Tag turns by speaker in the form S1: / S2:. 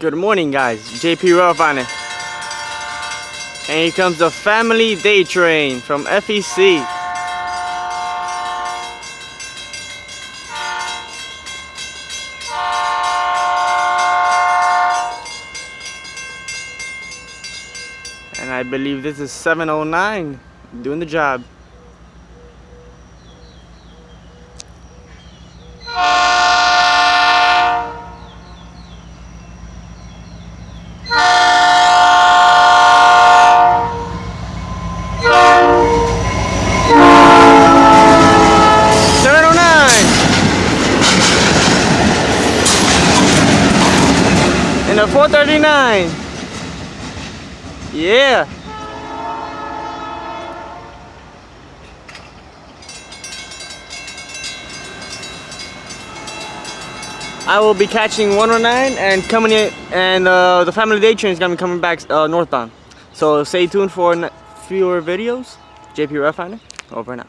S1: Good morning, guys. JP Refiner. And here comes the family day train from FEC. And I believe this is 709 doing the job. And a 439. Yeah. I will be catching 109 and coming in, and the family day train is gonna be coming back northbound. So stay tuned for fewer videos. JP Refiner, over and out.